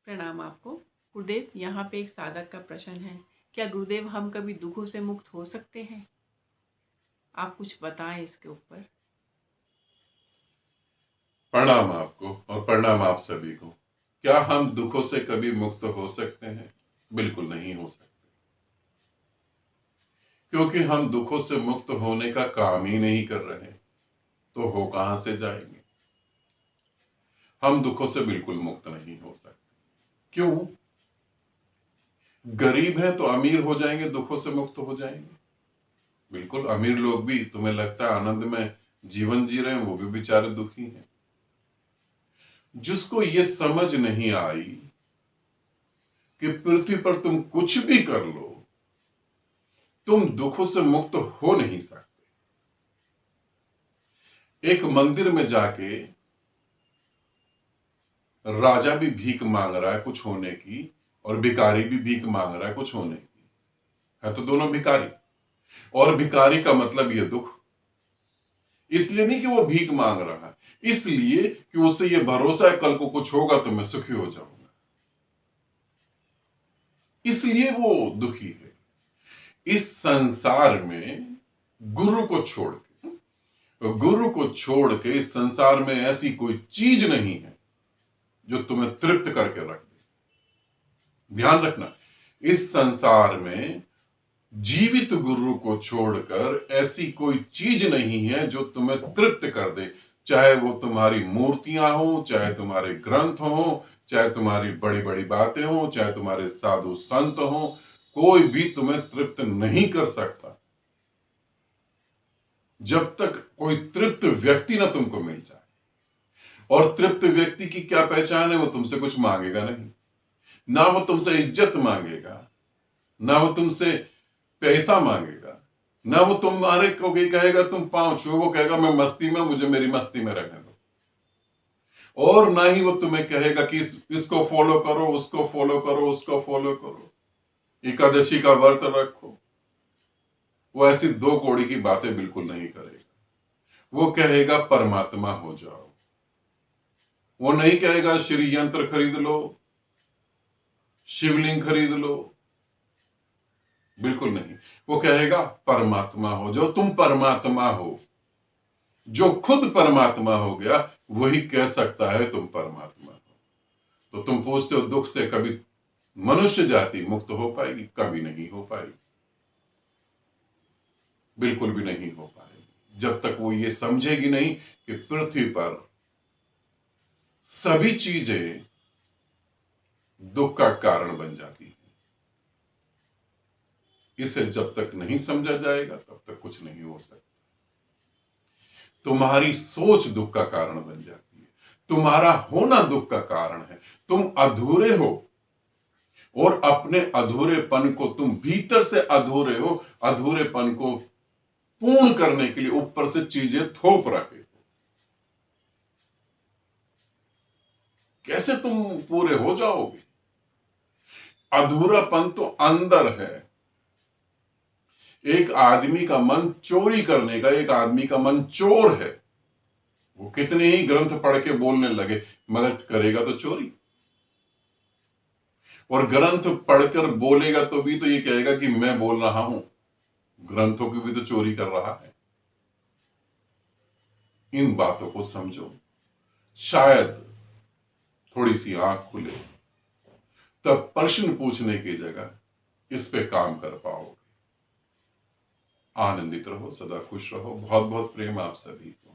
प्रणाम आपको। गुरुदेव, यहाँ पे एक साधक का प्रश्न है। क्या गुरुदेव हम कभी दुखों से मुक्त हो सकते हैं? आप कुछ बताएं इसके ऊपर। प्रणाम आपको और प्रणाम आप सभी को। क्या हम दुखों से कभी मुक्त हो सकते हैं? बिल्कुल नहीं हो सकते, क्योंकि हम दुखों से मुक्त होने का काम ही नहीं कर रहे, तो हो कहां से जाएंगे। हम दुखों से बिल्कुल मुक्त नहीं हो सकते। क्यों? गरीब है तो अमीर हो जाएंगे, दुखों से मुक्त हो जाएंगे? बिल्कुल, अमीर लोग भी तुम्हें लगता है आनंद में जीवन जी रहे हैं, वो भी बेचारे दुखी हैं। जिसको ये समझ नहीं आई कि पृथ्वी पर तुम कुछ भी कर लो, तुम दुखों से मुक्त हो नहीं सकते। एक मंदिर में जाके राजा भी भीख मांग रहा है कुछ होने की, और भिखारी भी भीख मांग रहा है कुछ होने की। है तो दोनों भिखारी, और भिखारी का मतलब ये दुख। इसलिए नहीं कि वो भीख मांग रहा है, इसलिए कि उसे ये भरोसा है कल को कुछ होगा तो मैं सुखी हो जाऊंगा, इसलिए वो दुखी है। इस संसार में गुरु को छोड़ के, गुरु को छोड़ के इस संसार में ऐसी कोई चीज नहीं है जो तुम्हें तृप्त करके रख दे। ध्यान रखना, इस संसार में जीवित गुरु को छोड़कर ऐसी कोई चीज नहीं है जो तुम्हें तृप्त कर दे। चाहे वो तुम्हारी मूर्तियां हो, चाहे तुम्हारे ग्रंथ हो, चाहे तुम्हारी बड़ी बड़ी बातें हो, चाहे तुम्हारे साधु संत हो, कोई भी तुम्हें तृप्त नहीं कर सकता जब तक कोई तृप्त व्यक्ति ना तुमको मिल जाए। और तृप्त व्यक्ति की क्या पहचान है? वो तुमसे कुछ मांगेगा नहीं, ना वो तुमसे इज्जत मांगेगा, ना वो तुमसे पैसा मांगेगा, ना वो तुम्हारे को कहेगा तुम पांव छुओ, वो कहेगा मैं मस्ती में, मुझे मेरी मस्ती में रहने दो। और ना ही वो तुम्हें कहेगा कि इसको फॉलो करो, उसको फॉलो करो, उसको फॉलो करो, एकादशी का व्रत रखो। वो ऐसी दो कौड़ी की बातें बिल्कुल नहीं करेगा। वो कहेगा परमात्मा हो जाओ। वो नहीं कहेगा श्री यंत्र खरीद लो, शिवलिंग खरीद लो, बिल्कुल नहीं। वो कहेगा परमात्मा हो जाओ। तुम परमात्मा हो। जो खुद परमात्मा हो गया वही कह सकता है तुम परमात्मा हो। तो तुम पूछते हो दुख से कभी मनुष्य जाति मुक्त हो पाएगी? कभी नहीं हो पाएगी, बिल्कुल भी नहीं हो पाएगी, जब तक वो ये समझेगी नहीं कि पृथ्वी पर सभी चीजें दुख का कारण बन जाती हैं। इसे जब तक नहीं समझा जाएगा तब तक कुछ नहीं हो सकता। तुम्हारी सोच दुख का कारण बन जाती है, तुम्हारा होना दुख का कारण है। तुम अधूरे हो, और अपने अधूरेपन को, तुम भीतर से अधूरे हो, अधूरेपन को पूर्ण करने के लिए ऊपर से चीजें थोप रहे हो। कैसे तुम पूरे हो जाओगे? अधूरापन तो अंदर है। एक आदमी का मन चोरी करने का, एक आदमी का मन चोर है। वो कितने ही ग्रंथ पढ़ के बोलने लगे, मगर करेगा तो चोरी। और ग्रंथ पढ़कर बोलेगा तो भी तो ये कहेगा कि मैं बोल रहा हूं, ग्रंथों की भी तो चोरी कर रहा है। इन बातों को समझो, शायद थोड़ी सी आंख खुले, तब प्रश्न पूछने की जगह इस पे काम कर पाओगे। आनंदित रहो, सदा खुश रहो। बहुत बहुत प्रेम आप सभी को।